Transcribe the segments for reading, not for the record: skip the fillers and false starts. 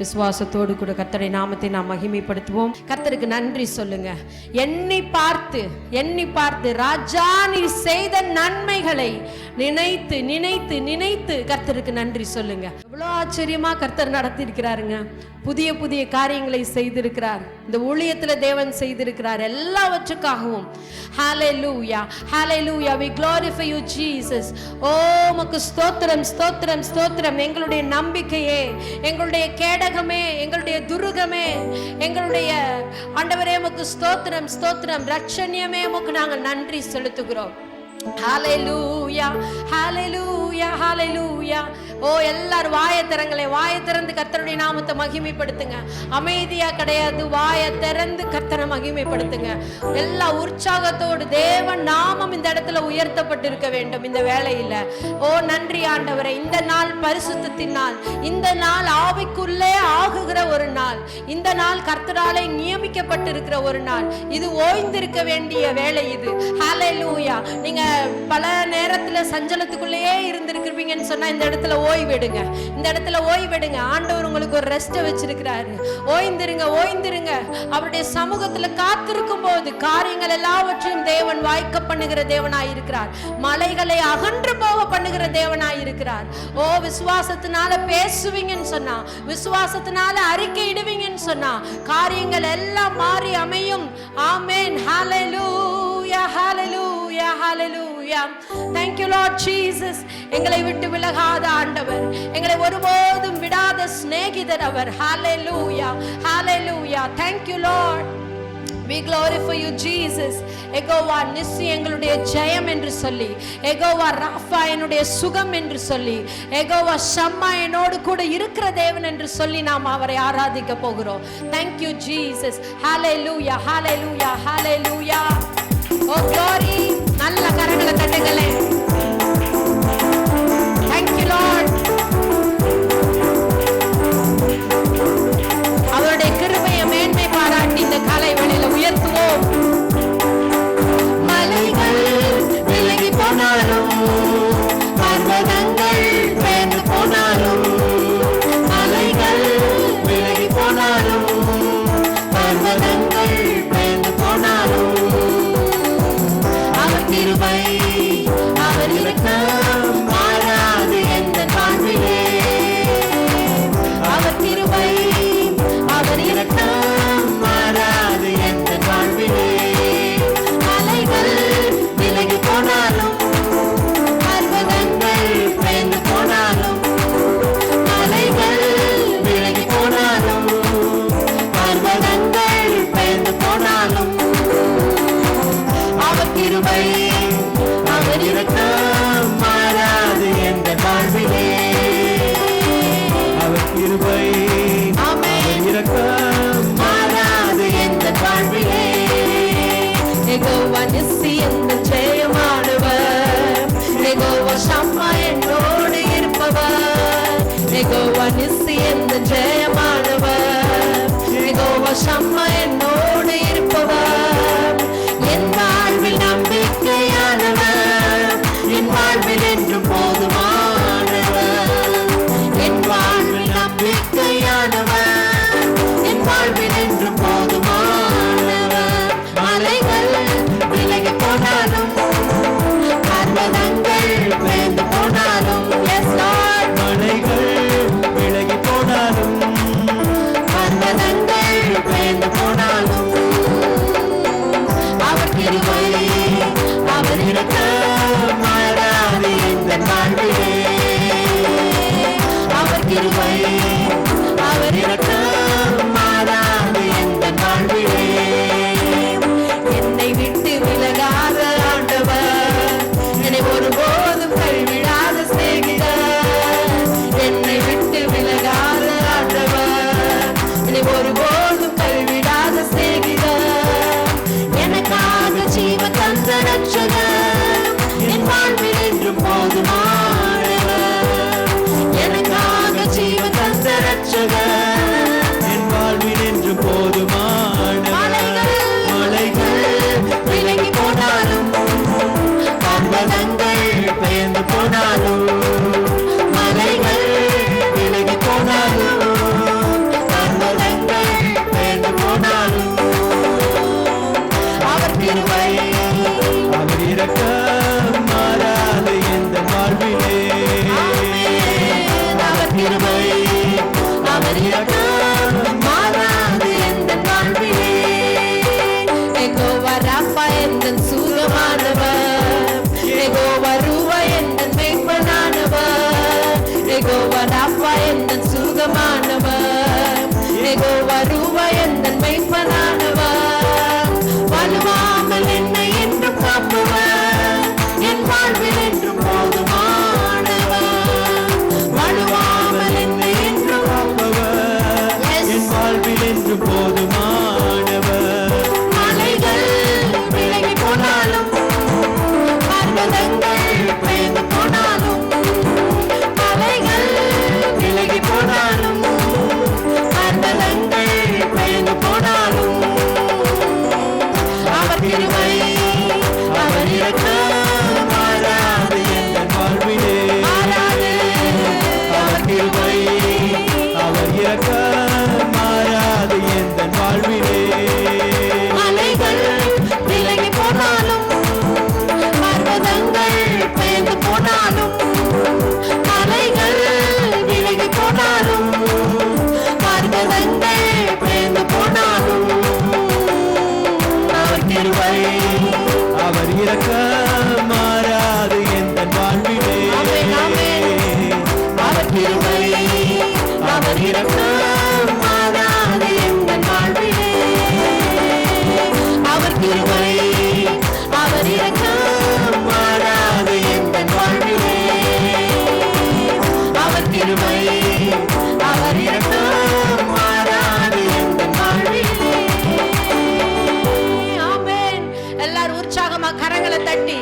விசுவாசத்தோடு கூட கர்த்தருடைய நாமத்தை நாம் மகிமைப்படுத்துவோம். கர்த்தருக்கு நன்றி சொல்லுங்க. எண்ணி பார்த்து ராஜா நீ செய்த நன்மைகளை நினைத்து நினைத்து நினைத்து கர்த்தருக்கு நன்றி சொல்லுங்க. எவ்வளவு ஆச்சரியமா கர்த்தர் நடத்தி இருக்கிறாருங்க. புதிய புதிய காரியங்களை செய்திருக்கிறார். இந்த ஊழியத்துல தேவன் செய்திருக்கிறார். எல்லாவற்றுக்காகவும் ஹalleluya hallelujah we glorify you Jesus. ஓ உமக்கு ஸ்தோத்திரம் ஸ்தோத்திரம் ஸ்தோத்திரம். எங்களுடைய நம்பிக்கையே, எங்களுடைய கேடகமே, எங்களுடைய துருகமே, எங்களுடைய ஆண்டவரே உமக்கு ஸ்தோத்திரம் ஸ்தோத்திரம். ரட்சணியமே உமக்கு நாங்கள் நன்றி செலுத்துகிறோம். ஹalleluya hallelujah hallelujah. ஓ எல்லாரும் வாயை திறந்து கர்த்தருடைய நாமத்தை மகிமைப்படுத்துங்க. அமைதியா கிடையாது, வாயை திறந்து கர்த்தரை மகிமைப்படுத்துங்க. எல்லா உற்சாகத்தோடு தேவன் நாமம் இந்த இடத்துல உயர்த்தப்பட்டிருக்க வேண்டும் இந்த வேளையில. ஓ நன்றி ஆண்டவரே. இந்த நாள் பரிசுத்தத்தின் நாள், இந்த நாள் ஆவிக்குள்ளே ஆகுகிற ஒரு நாள், இந்த நாள் கர்த்தராலே நியமிக்கப்பட்டிருக்கிற ஒரு நாள். இது ஓய்ந்திருக்க வேண்டிய வேளை இது. ஹalleluya. நீங்க பல நேரத்துல சஞ்சலத்துக்குள்ளேயே இருந்திருக்கிறீங்கன்னு சொன்னா இந்த இடத்துல ஓய்வெடுங்க. இந்த இடத்துல ஓய்வெடுங்க. ஆண்டவர் உங்களுக்கு ஒரு ரெஸ்ட் வச்சிருக்கிறாரு. ஓய்ந்திருங்க. அவருடைய சமூகத்துல காத்திருக்கும் போது காரியங்கள் எல்லாவற்றையும் தேவன் வாய்க்க பண்ணுகிற தேவனாயிருக்கிறார். மலைகளை அகன்று போக பண்ணுகிற தேவனாயிருக்கிறார். ஓ விசுவாசத்தினால பேசுவீங்கன்னு சொன்னா, விசுவாசத்தினால அறிக்கை இடுவீங்கன்னு சொன்னா காரியங்கள் எல்லாம் மாறி அமையும். ஆமென். ஹalleluya hallelujah hallelujah. Thank you Lord Jesus. எங்களை விட்டு விலகாத ஆண்டவர், எங்களை ஒருபோதும் விடாத சிநேகிதர் அவர். hallelujah hallelujah. Thank you Lord. We glorify you Jesus. எகோவா நிசி எங்களுடைய ஜெயம் என்று சொல்லி, எகோவா ராஃபா என்னுடைய சுகம் என்று சொல்லி, எகோவா ஷம்மா என்னோடு கூட இருக்கிற தேவன் என்று சொல்லி நாம் அவரை ஆராதிக்க போகிறோம். Thank you Jesus. hallelujah hallelujah hallelujah. Oh glory. நல்ல கரங்களை தட்டுங்களே. Thank you Lord. அவருடைய கிருபையை மேன்மை பாராட்டி இந்த காலை வேளையில உயர்த்துவோம். மலைகள் விலகி போனாலும், பர்வதங்கள் பெயர்ந்து போனாலும், மலைகள் விலகி போனாலும், பர்வதங்கள் பெயர்ந்து போனாலும், அவர் கிருபை அவர் இரக்கம் மாறாது எந்த வாழ்விலே. அவர் கிருபை அவர் இரக்கம் மாறாது எந்த வாழ்விலே. மலைகள் விலகி போனாலும், பர்வதங்கள் பெயர்ந்து போனாலும், மலைகள் விலகி போனாலும், பர்வதங்கள் பெயர்ந்து போனாலும், அவர் கிருபை அவர் இரக்கம் மாறாது எந்த வாழ்விலே. அவர் கிருபை அவர் இரக்கம் மாறாது எந்த வாழ்விலே. யெகோவா நிசி எந்த ஜெயமானவர், யெகோவா ஷம்மா என்னோடு இருப்பவர். யெகோவா நிசி எந்த ஜெயமானவர், யெகோவா ஷம்மா என்னோடு இருப்பவர். என் வாழ்வில் நம்பிக்கையானவர், என் வாழ்வில் என்றும் போதுமானவர். என் வாழ்வில் நம்பிக்கையானவர், என் வாழ்வில் என்றும் போதுமானவர். மலைகள் விலகி போனாலும், பர்வதங்கள் பெயர்ந்து போனாலும், yes Lord. மலைகள் விலகி போனாலும், பர்வதங்கள் பெயர்ந்து போனாலும், அவர் கிருபை அவர் இரக்கம் மாறாது எந்த வாழ்விலே. அவர் கிருபை அவர் இரக்கம் மாறாது எந்த வாழ்விலே. என்னை விட்டு விலகாத ஆண்டவர், என்னை ஒருபோதும் கைவிடாத சிநேகிதர். என்னை விட்டு விலகாத ஆண்டவர், என்னை ஒருபோதும் கைவிடாத சிநேகிதர். எனக்காக ஜீவ தந்த ரட்சகர், என் வாழ்வில் என்றும் போதுமானவர். எனக்காக ஜீவ தந்த ரட்சகர், என் வாழ்வில் என்று போதுமானவர். மலைகள் விலகி போனாலும், பர்வதங்கள் பெயர்ந்து போனாலும், மலைகள் விலகி போனாலும், அவர் இரக்கம் மாறாது எந்தன் வாழ்விலே. யெகோவா ராஃபா எந்தன் சுகமானவர், யெகோவா ரூவா எந்தன் மேய்ப்பனானவர், யெகோவா ராஃபா எந்தன் சுகமானவர், யெகோவா ரூவா எந்தன் மேய்ப்பனானவர். வலுவாமல் என்னை என்றும் காப்பவர், என் வாழ்வில் என்றும் போதுமானவர். வலுவாமல் என்னை என்றும் காப்பவர், என் வாழ்வில் என்று போதுமானவர். மலைகள் விலகி போனாலும், பர்வதங்கள் பெயர்ந்து போனாலும், மலைகள் விலகி போனாலும், பர்வதங்கள் பெயர்ந்து போனாலும், அவர் கிருபை அவர் இரக்கம் மாறாது எந்தன் வாழ்விலே. மாறாது. அவர் கிருபை அவர் இரக்கம் மாறாது எந்தன் வாழ்விலே. மலைகள் விலகி போனாலும், பர்வதங்கள் பெயர்ந்து போனாலும், மலைகள் விலகி போனாலும், பர்வதங்கள் பெயர்ந்து போனாலும், அவர் கிருபை அவர் இரக்கம் மாறாது எந்தன் வாழ்விலே. ஆமென், ஆமென். அவர் கிருபை அவர் இரக்கம் மாறாது எந்தன் வாழ்விலே. அவர் கிருபை அவர் இரக்கம் மாறாது எந்தன் வாழ்விலே. அவர் கிருபை அவர் இரக்கம் மாறாது எந்தன் வாழ்விலே. ஆமென். எல்லாரும் உற்சாகமா கரங்களை தட்டி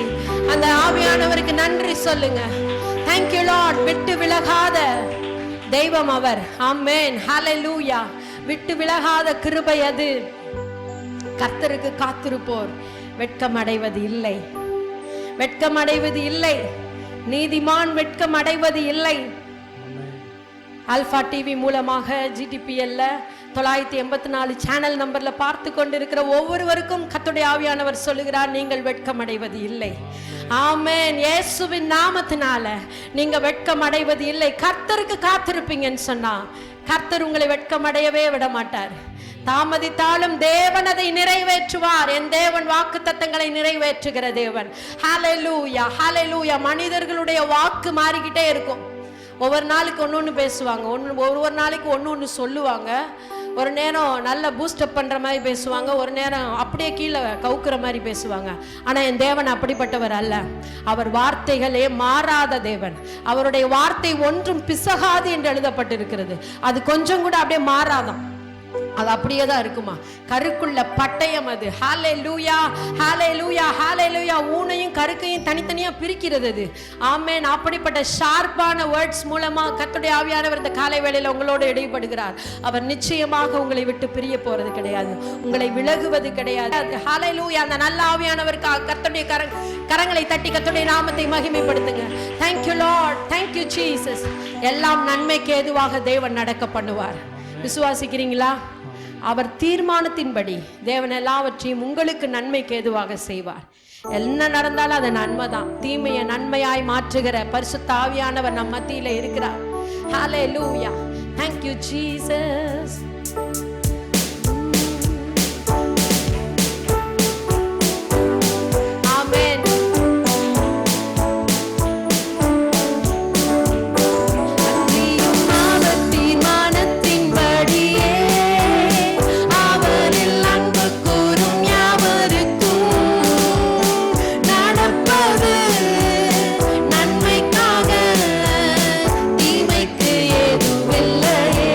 அந்த ஆவியானவருக்கு நன்றி சொல்லுங்க. Thank you Lord. விட்டு விலகாத தெய்வம் அவர். ஆமென். ஹalleluya. விட்டு விலகாத கிருபை அது. கர்த்தருக்கு காத்திருப்போர் வெட்கம் அடைவது இல்லை, வெட்கம் அடைவது இல்லை. நீதிமான் வெட்கம் அடைவது இல்லை. ஆல்பா டிவி மூலமாக GTPL 984 சேனல் நம்பர்ல பார்த்து கொண்டிருக்கிற ஒவ்வொருவருக்கும் கர்த்தருடைய ஆவியானவர் சொல்லுகிறார், நீங்கள் வெட்கம் அடைவது இல்லை. ஆமென். இயேசுவின் நாமத்தினால நீங்க வெட்கம் அடைவது இல்லை. கர்த்தருக்கு காத்திருப்பீங்கன்னு சொன்னா கர்த்தர் உங்களை வெட்கம் அடையவே விட மாட்டார். தாமதித்தாலும் தேவன் அதை நிறைவேற்றுவார். என் தேவன் வாக்குத்தத்தங்களை நிறைவேற்றுகிற தேவன். ஹalleluya, ஹalleluya. மனிதர்களுடைய வாக்கு மாறிக்கிட்டே இருக்கும். ஒவ்வொரு நாளைக்கு ஒன்று பேசுவாங்க, ஒவ்வொரு நாளைக்கு ஒன்று சொல்லுவாங்க. ஒரு நேரம் நல்ல பூஸ்டப் பண்ணுற மாதிரி பேசுவாங்க, ஒரு நேரம் அப்படியே கீழே கவுக்குற மாதிரி பேசுவாங்க. ஆனால் என் தேவன் அப்படிப்பட்டவர் அல்ல. அவர் வார்த்தைகளே மாறாத தேவன். அவருடைய வார்த்தை ஒன்றும் பிசகாது என்று எழுதப்பட்டிருக்கிறது. அது கொஞ்சம் கூட அப்படியே மாறாதான், அது அப்படியே தான் இருக்குமா. கருக்குள்ள பட்டயம் அது. ஹalleluya, ஹalleluya, ஹalleluya. ஊனையும் கருக்கையும் தனித்தனியா பிரிக்கிறது அது. ஆமென். அப்படிப்பட்ட ஷார்ப்பான வேர்ட்ஸ் மூலமா கர்த்தருடைய ஆவியானவர் இந்த காலை வேளையில உங்களோடு இடைப்படுகிறார். அவர் நிச்சயமாக உங்களை விட்டு பிரிய போறது கிடையாது, உங்களை விலகுவது கிடையாது. ஹalleluya. அந்த நல்ல ஆவியானவருக்கு கர்த்தருடைய கரங்களை தட்டி கர்த்தருடைய நாமத்தை மகிமைப்படுத்துங்க. Thank you Lord, thank you Jesus. எல்லாம் நன்மைக்கு ஏதுவாக தேவன் நடக்க பண்ணுவார். விசுவாசிக்கிறீங்களா? அவர் தீர்மானத்தின்படி தேவன் எல்லாவற்றையும் உங்களுக்கு நன்மைக்கு ஏதுவாக செய்வார். என்ன நடந்தாலும் அது நன்மைதான். தீமையை நன்மையாய் மாற்றுகிற பரிசுத்த ஆவியானவர் நம் மத்தியில இருக்கிறார். ஹalleluya. Thank you Jesus. Amen. நன்மைக்காக தீமைக்கு ஏதுவில்லையே.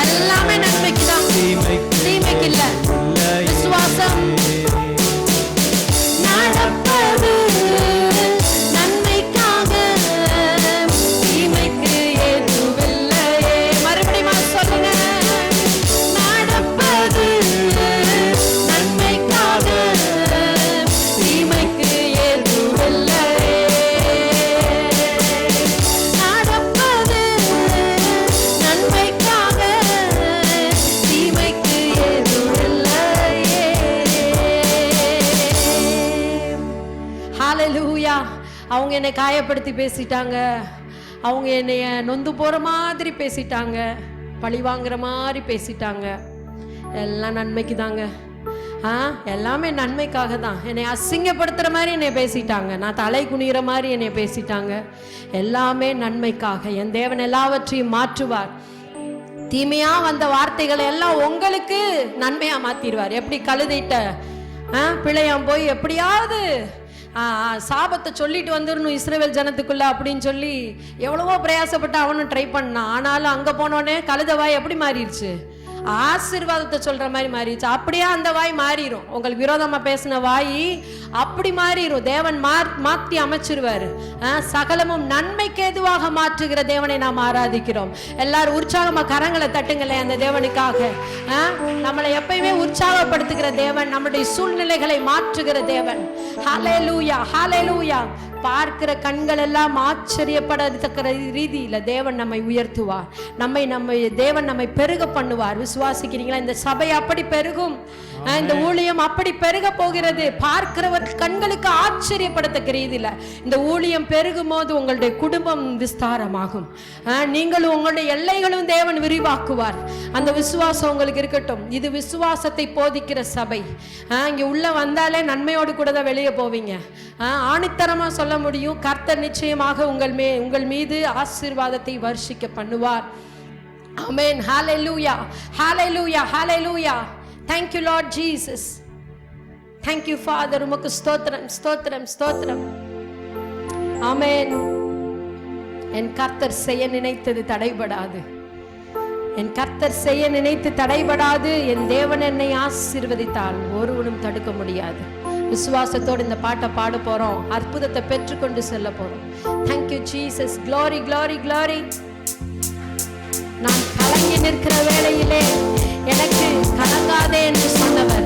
எல்லாமே நன்மைக்கு தான், தீமைக்கு இல்ல. விசுவாசம் நடப்பது நன்மைக்காக, தீமைக்கு ஏதுவில்லையே. மறுபடியும் சொல்லுங்க, நடப்பது நன்மைக்காக, தீமைக்கு ஏதுவில்லையே. நடப்பது நன்மைக்காக, தீமைக்கு ஏதுவில்லையே. ஹalleluya. அவங்க என்னை காயப்படுத்தி பேசிட்டாங்க, அவங்க என்னைய நொந்து போற மாதிரி பேசிட்டாங்க, பழி வாங்குற மாதிரி பேசிட்டாங்க. எல்லாம் நன்மைக்கு தாங்க. எல்லாமே நன்மைக்காக தான். என்னை அசிங்கப்படுத்துற மாதிரி என்னை பேசிட்டாங்க, நான் தலை குனிகிற மாதிரி என்னை பேசிட்டாங்க. எல்லாமே நன்மைக்காக. என் தேவன் எல்லாவற்றையும் மாற்றுவார். தீமையா வந்த வார்த்தைகளை எல்லாம் உங்களுக்கு நன்மையா மாத்திடுவார். எப்படி கழுதைட்ட பிள்ளையாம் போய் எப்படியாவது சாபத்தை சொல்லிட்டு வந்துடணும் இஸ்ரவேல் ஜனத்துக்குள்ள அப்படின்னு சொல்லி எவ்வளவோ பிரயாசப்பட்டு அவனும் ட்ரை பண்ணான். ஆனாலும் அங்க போனோடனே கழுத வாய் எப்படி மாறிடுச்சு? ஆசீர்வாதத்தை சொல்ற மாதிரி மாறிடுச்சு. அப்படியே அந்த வாய் மாறிடும். உங்களுக்கு விரோதமா பேசின வாய் அப்படி மாறிடும். தேவன் மாற்றி அமைச்சிருவாரு. சகலமும் நன்மைக்கு ஏதுவாக மாற்றுகிற தேவனை நாம் ஆராதிக்கிறோம். எல்லாரும் உற்சாகமா கரங்களை தட்டுங்களே அந்த தேவனுக்காக. நம்மளை எப்பயுமே உற்சாகப்படுத்துகிற தேவன், நம்முடைய சூழ்நிலைகளை மாற்றுகிற தேவன். ஹல்லேலூயா, ஹல்லேலூயா. பார்க்கிற கண்கள் எல்லாம் ஆச்சரியப்படத்தக்க ரீதியில தேவன் நம்மை உயர்த்துவார். தேவன் நம்மை பெருக பண்ணுவார். விசுவாசிக்கிறீங்களா? இந்த சபை அப்படி பெருகும், இந்த ஊழியம் அப்படி பெருக போகிறது. பார்க்கிறவர் கண்களுக்கு ஆச்சரியப்படத்தக்க ரீதியில இந்த ஊழியம் பெருகும் போது உங்களுடைய குடும்பம் விஸ்தாரமாகும். நீங்களும் உங்களுடைய எல்லைகளும் தேவன் விரிவாக்குவார். அந்த விசுவாசம் உங்களுக்கு இருக்கட்டும். இது விசுவாசத்தை போதிக்கிற சபை. இங்க உள்ள வந்தாலே நன்மையோடு கூட தான் வெளியே போவீங்க. ஆணித்தரமா சொல்ல முடியும், கர்த்தர் நிச்சயமாக உங்கள் மீது ஆசீர்வாதத்தை வர்ஷிக்க பண்ணுவார். ஆமென். ஹalleluya, hallelujah, hallelujah. Thank you Lord Jesus. Thank you Father. உமக்கு ஸ்தோத்திரம், ஸ்தோத்திரம், ஸ்தோத்திரம். ஆமென். என் கர்த்தர் செய்ய நினைத்தது தடைபடாது. என் கர்த்தர் செய்ய நினைத்து தடைபடாது. என் தேவன் என்னை ஆசீர்வதித்தால் ஒருவனும் தடுக்க முடியாது. விசுவாசத்தோடு இந்த பாட்டை பாட போறோம். அற்புதத்தை பெற்றுக்கொண்டு செல்ல போறோம். Thank you Jesus. Glory, glory, glory. நான் கலங்கி நிற்கிற வேளையிலே எனக்கு கலங்காதே என்று சொன்னவர்,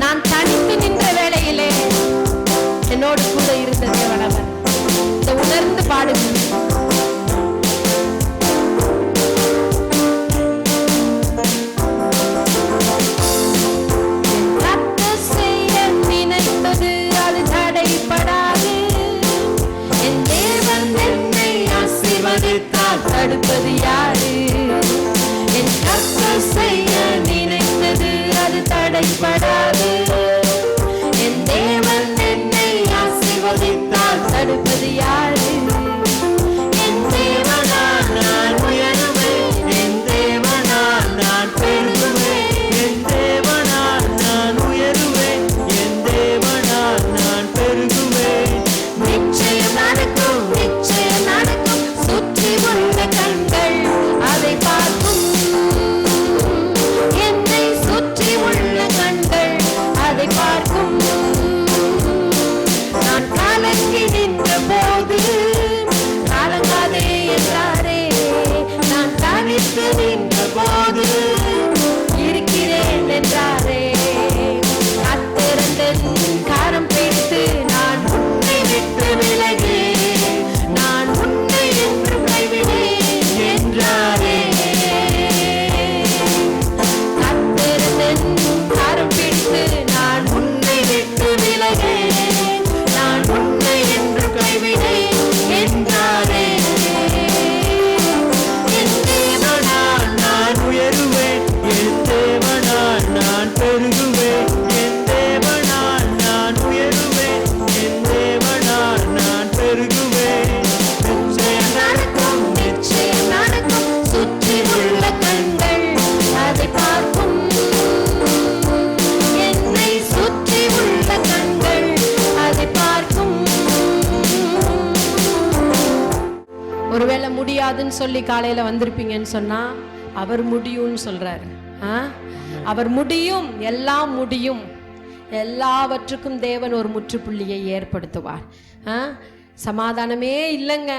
நான் தனித்து நின்ற வேளையிலே என்னோடு கூட இருந்த தேவனவர். இதை உணர்ந்து பாடுங்க. தடுப்பது யாரு? என் கர்த்தர் செய்ய நினைத்தது அது தடைபடாது. என் தேவன் என்னை ஆசீர்வதித்தால் தடுப்பது யாரு? என் தேவனால் நான் உயருவேன், என் தேவனால் நான் பெருகுவேன், என் தேவனால் நான் உயருவேன், என் தேவனால் நான் பெருகுவேன். நிச்சயம் நடக்கும், நிச்சயம் நடக்கும். சுற்றி உள்ள கண்கள் அதை பார்க்கும், என்னை சுற்றி உள்ள கண்கள் அதை பார்க்கும். நான் கலங்கி நின்ற போது கலங்காதே என்றாரே, நான் தனித்து நின்ற போது இருக்கிறேன் என்றாரே. கர்த்தர் கரம் பிடித்து நான் உன்னை விட்டு விலகி, நான் உன்னை என்று கைவிடேன் என்றாரே. கர்த்தர் கரம் பிடித்து நான் உன்னை விட்டு விலகி, நான் உன்னை என்று கைவிடேன் என்றாரே. என் தேவனால் நான் உயருவேன், என் தேவனால் நான் பெருகுவேன், என் தேவனால் நான் உயருவேன், என் தேவனால் நான் பெருகுவேன். நிச்சயம் நடக்கும், நிச்சயம் நடக்கும். சுற்றி உள்ள கண்கள் அதை பார்க்கும், என்னை சுற்றி உள்ள கண்கள் அதை பார்க்கும். ஒருவேளை முடியாதுன்னு சொல்லி காலையில வந்திருப்பீங்கன்னு சொன்னா அவர் முடியும்னு சொல்றாரு. அவர் முடியும், எல்லாம் முடியும். எல்லாவற்றுக்கும் தேவன் ஒரு முற்றுப்புள்ளியை ஏற்படுத்துவார். சமாதானமே இல்லைங்க,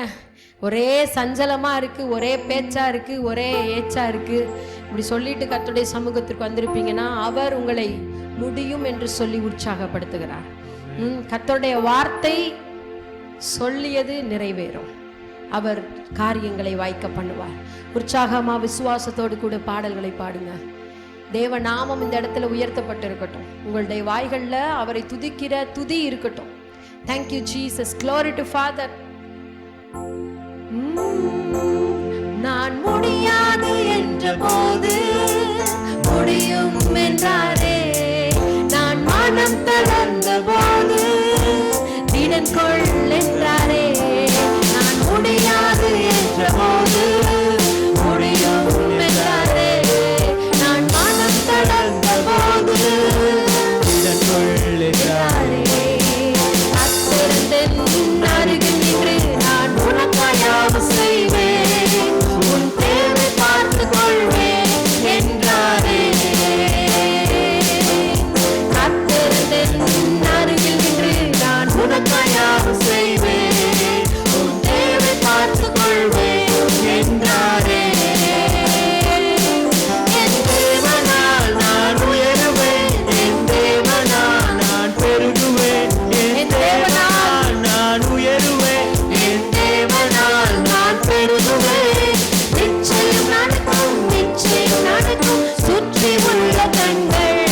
ஒரே சஞ்சலமா இருக்கு, ஒரே பேச்சா இருக்கு, ஒரே ஏச்சா இருக்கு. இப்படி சொல்லிட்டு கர்த்தருடைய சமூகத்திற்கு வந்திருப்பீங்கன்னா அவர் உங்களை முடியும் என்று சொல்லி உற்சாகப்படுத்துகிறார். கர்த்தருடைய வார்த்தை சொல்லியது நிறைவேறும். அவர் காரியங்களை வாய்க்க பண்ணுவார். உற்சாகமா விசுவாசத்தோடு கூட பாடல்களை பாடுங்க. தேவ நாமம் இந்த இடத்துல உயர்த்தப்பட்டு இருக்கட்டும். உங்களுடைய வாய்கள்ல அவரை துதிக்கிற துதி இருக்கட்டும். Thank you Jesus, glory to Father. நான் முடியாது என்ற போது முடியும் என்றாரே, நான் மனம் தளர்ந்த போது திடன் கொள் என்றாரே, நான் முடியாது என்ற போது முடியும் என்றாரே, நான் மனம் தளர்ந்த போது திடன் கொள் என்றாரே, அத்திருந்தென் அருகில் நின்று நான் உனக்காயாவது செய்வேன், உன் தேவை பார்த்து கொள்வேன் என்றாரே, அத்திருந்தென் அருகில் நின்று நான் உனக்காயாவது செய்வேன், உன் தேவை பார்த்து கொள்வேன் என்றாரே, என் தேவனால் நான் உயருவேன், என் தேவனால் நான் பெருகுவேன், என் தேவனால் நான் உயருவேன், என் தேவனால் நான் பெருகுவேன், நிச்சயம் நடக்கும், நிச்சயம் நடக்கும், சுற்றி உள்ள கண்கள்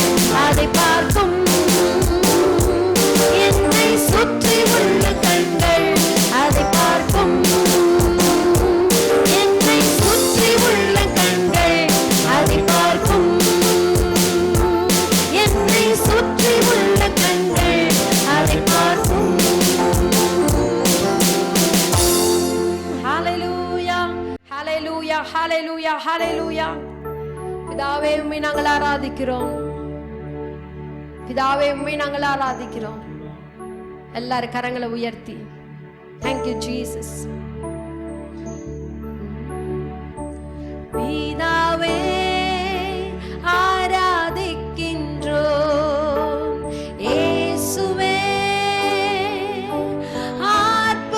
அதை பார்க்கும், என்னை சுற்றி உள்ள கண்கள் அதை பார்க்கும், என்னை சுற்றி உள்ள கண்கள் அதை பார்க்கும், என்னை சுற்றி உள்ள கண்கள் அதை பார்க்கும். ஹalleluya, ஹalleluya, ஹalleluya, ஹalleluya. பிதாவே உம்மை நாங்கள் ஆராதிக்கிறோம். பிதாவே உம்மை நாங்கள் ஆராதிக்கிறோம். எல்லாரும் கரங்களை உயர்த்தி Thank you Jesus. பிதாவே ஆராதிக்கின்றோம், இயேசுவே ஆர்ப்பரிக்கின்றோம்,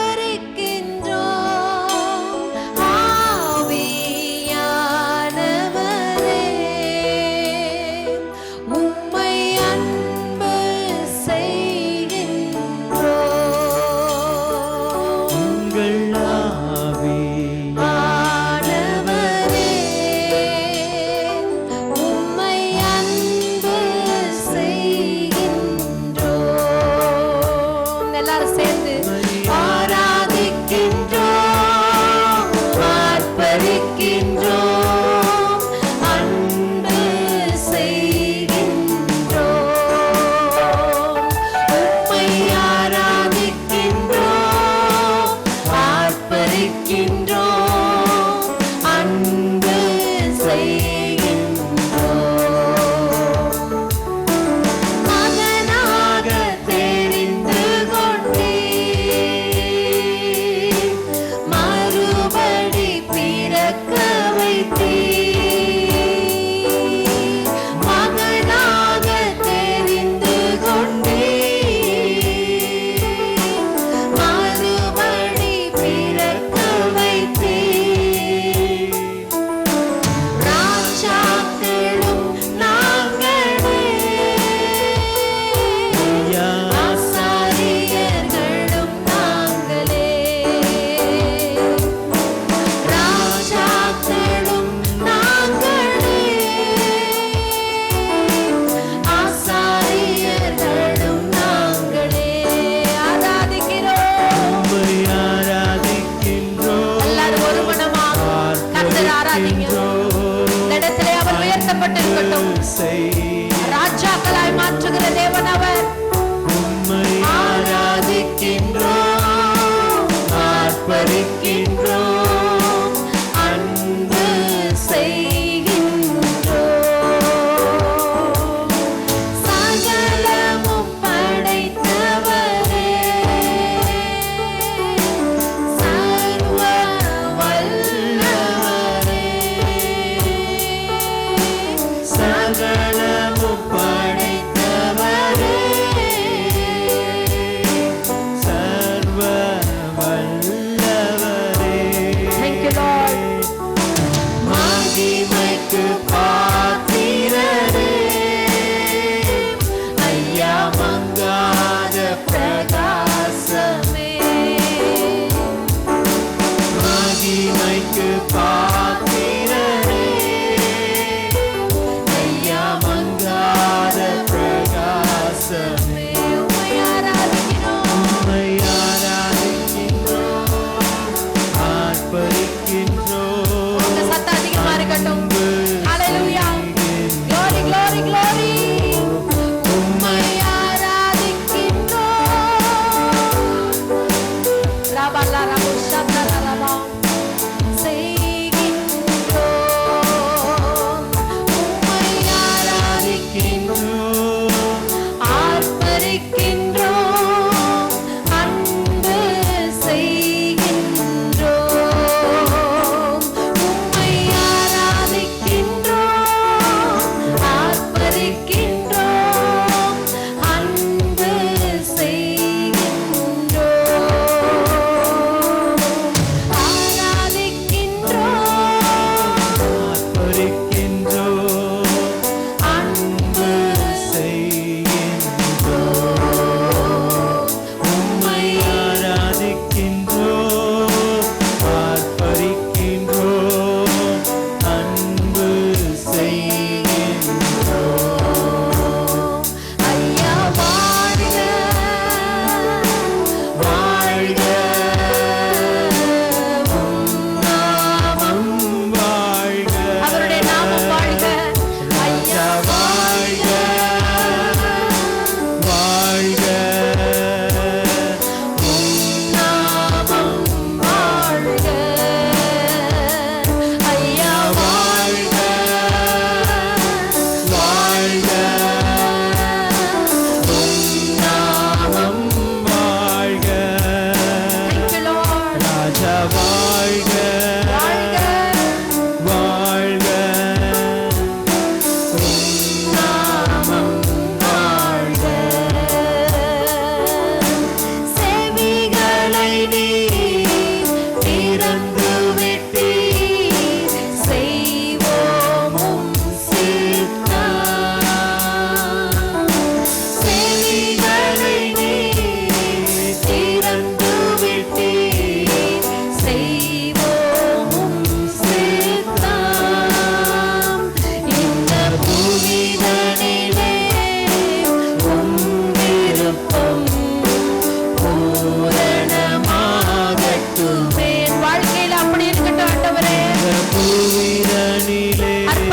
ஆவியானவரே உம்மை அன்பு செய்கின்றோம், உங்கள் ஆனவரே உம்மை அன்பு செய்கின்றோம். எல்லாரும் சேர்ந்து ஆராதிக்கின்றோம், ஆர்ப்பரிக்கின்றோம், அன்பு செய்கின்றோம், உம்மை ஆராதிக்கின்றோம், ஆர்ப்பரிக்கின்றோம், அன்பு செய்கின்றோம். மகனாக தெரிந்து கொண்டீர், மறுபடி பிறக்க வைத்தீர், மகனாக தெரிந்து கொண்டீர், மறுபடி பிறக்க வைத்தீர், ராஜாக்களும் நாங்களே, ஆசாரியர்களும் நாங்களே, ராஜாக்களும் நாங்களே, ஆசாரியர்களும் நாங்களே, ஆராதிக்கிறோம். உம்மை ஆராதிக்கின்றோம், எல்லாரும் ஒரு மனமாக கர்த்தரை ஆராதிங்க. இந்த இடத்திலே அவர் உயர்த்தப்பட்டிருக்கட்டும். ராஜாக்களாய் மாற்றுகிற தேவன் அவர். உம்மை ஆராதிக்கின்றோம், ஆர்ப்பரிக்கின்றோம், அன்பு செய்கின்றோம், சகலமும் படைத்தவரே, சர்வ வல்லவரே,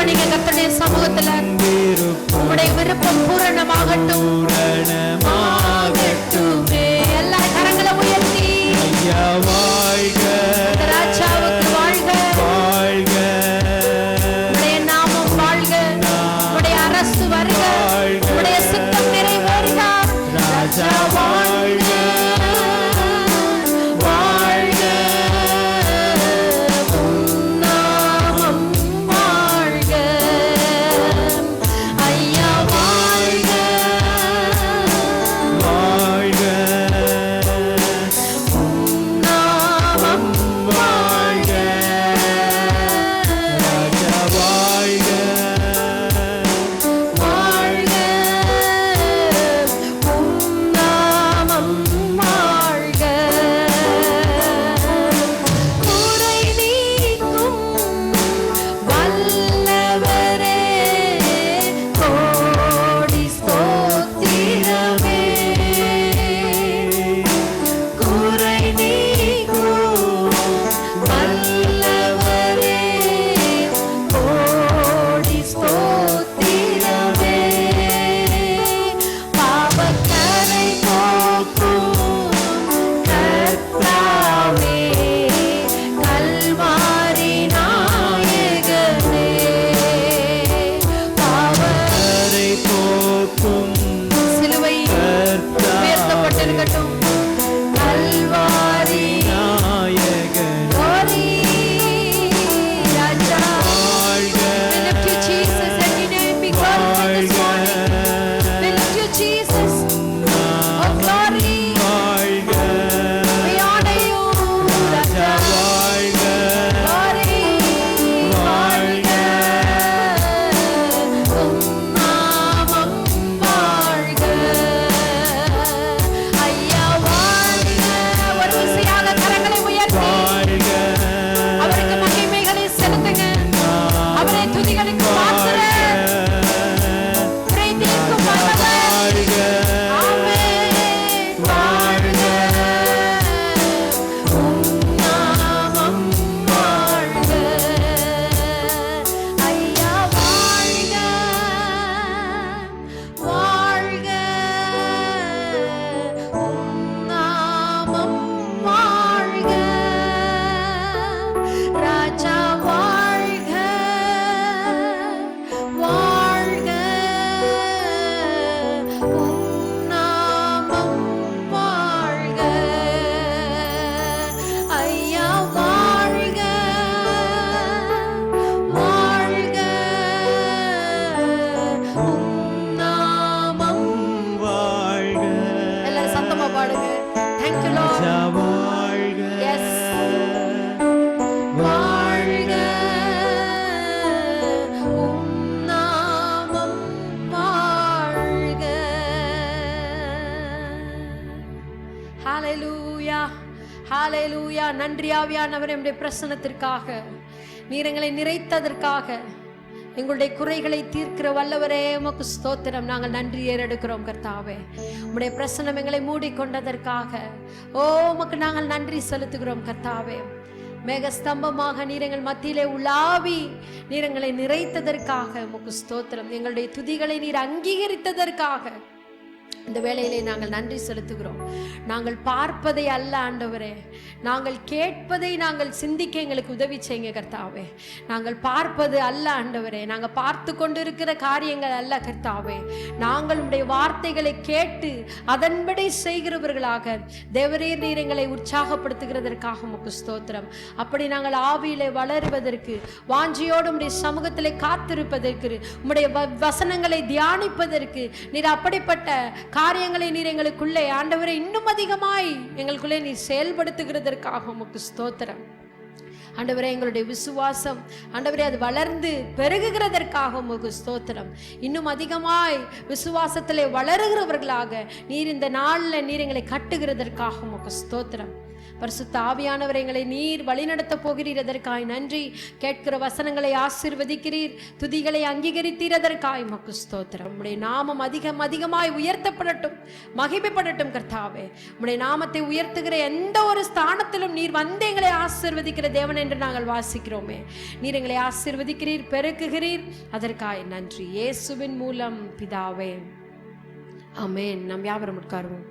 தியானிங்க கர்த்தருடைய சமூகத்துல. உம்முடைய விருப்பம் பூரணமாகட்டும். எல்லா கரங்களை உயர்த்தி ஐயா வாழ்க, ராஜாவுக்கு வாழ்க, வாழ்க, உம்முடைய நாமம் வாழ்க, உம்முடைய அரசு வருக, உம்முடைய சித்தம் நிறைவேறுக. ராஜா வாழ்க, வாழ்க, உம் நாமம் வாழ்க. ஐயா வாழ்க, வாழ்க, உம் நாமம் வாழ்க. ராஜா வாழ்க, வாழ்க, உம் நாமம் வாழ்க. குறை நீக்கும் வல்லவரே, கோடி ஸ்தோத்திரமே. குறை நீக்கும் வல்லவரே, கோடி ஸ்தோத்திரமே. பாவக்கரை போக்கும் கர்த்தாவே, கல்வாரி நாயகனே. கரை போக்கும் சிலுவை உயர்த்தப்பட்டிருக்கட்டும். கல்வாரி நாயகன் glory, ராஜா. வாழ்க, We lift you, Jesus, and your name be glorified this morning. We lift you, Jesus. Oh, glory. வாழ்க, We honor you, Raja Raja. வாழ்க, glory, வாழ்க. உம் நாமம் வாழ்க. ஐயா வாழ்க. ஒரு விசையாக கரங்களை உயர்த்தி வாழ்க, அவருக்கு மகிமைகளை செலுத்துங்க. அவரை துதிகளுக்கு பாத்திரர். குறை தீர்க்கும் வல்லவர். ஆமென். வாழ்க. உம் நாமம் வாழ்க. ஐயா வாழ்க. வாழ்க. உம் நாமம் வாழ்க. ராஜா வாழ்க. வாழ்க. உம் நாமம் வாழ்க. ஐயா வாழ்க. வாழ்க. உம் நாமம். வாழ்க, எல்லாரும் சத்தமா பாடுங்க. Thank you, Lord. ராஜா வாழ்க, Yes. வாழ்க. உம் நாமம் வாழ்க. ஹalleluya. ஹalleluya. நன்றி ஆவியானவரே, உம்முடைய பிரசன்னத்திற்காக, நீர் எங்களை நிறைத்ததற்காக, எங்களுடைய குறைகளை தீர்க்கிற வல்லவரே, உமக்கு ஸ்தோத்திரம். நாங்கள் நன்றி ஏறெடுக்கிறோம் கர்த்தாவே. உம்முடைய பிரசன்னம் எங்களை மூடிக்கொண்டதற்காக உமக்கு நாங்கள் நன்றி செலுத்துகிறோம் கர்த்தாவே. மேகஸ்தம்பமாக நீர் எங்கள் மத்தியிலே உலாவி நீர் எங்களை நிறைத்ததற்காக உமக்கு ஸ்தோத்திரம். எங்களுடைய துதிகளை நீர் அங்கீகரித்ததற்காக இந்த வேளையிலே நாங்கள் நன்றி செலுத்துகிறோம். நாங்கள் பார்ப்பதை அல்ல ஆண்டவரே, நாங்கள் கேட்பதை நாங்கள் சிந்திக்க எங்களுக்கு உதவி செய்யுங்க கர்த்தாவே. நாங்கள் பார்ப்பது அல்ல ஆண்டவரே, நாங்கள் பார்த்து கொண்டு இருக்கிற காரியங்கள் அல்ல கர்த்தாவே. நாங்கள் உம்முடைய வார்த்தைகளை கேட்டு அதன்படி செய்கிறவர்களாக தேவரீர் நீர் எங்களை உற்சாகப்படுத்துகிறதற்காக உமக்கு ஸ்தோத்திரம். அப்படி நாங்கள் ஆவியிலே வளருவதற்கு, வாஞ்சியோடு உம்முடைய சமூகத்திலே காத்திருப்பதற்கு, உம்முடைய வசனங்களை தியானிப்பதற்கு, நீர் அப்படிப்பட்ட காரியங்களை நீர் எங்களுக்குள்ளே ஆண்டவரை இன்னும் அதிகமாய் எங்களுக்குள்ளே நீர் செயல்படுத்துகிறதற்காக உமக்கு ஸ்தோத்திரம். ஆண்டவரே, எங்களுடைய விசுவாசம் ஆண்டவரே அது வளர்ந்து பெருகுகிறதற்காக உமக்கு ஸ்தோத்திரம். இன்னும் அதிகமாய் விசுவாசத்திலே வளருகிறவர்களாக நீர் இந்த நாளில் நீர் எங்களை கட்டுகிறதற்காக உமக்கு ஸ்தோத்திரம். பரிசுத்த ஆவியானவர் எங்களை நீர் வழிநடத்த போகிறீர், அதற்காய் நன்றி. கேட்கிற வசனங்களை ஆசீர்வதிக்கிறீர், துதிகளை அங்கீகரித்தீர், அதற்காய் உமக்கு ஸ்தோத்திரம். உம்முடைய நாமம் அதிகமாய் உயர்த்தப்படட்டும், மகிமைப்படட்டும் கர்த்தாவே. உம்முடைய நாமத்தை உயர்த்துகிற எந்த ஒரு ஸ்தானத்திலும் நீர் வந்து எங்களை ஆசீர்வதிக்கிற தேவன் என்று நாங்கள் வாசிக்கிறோமே. நீர் எங்களை ஆசீர்வதிக்கிறீர், பெருக்குகிறீர், அதற்காய் நன்றி. இயேசுவின் மூலம் பிதாவே, ஆமென். நாம் யாவரும் உட்காருவோம்.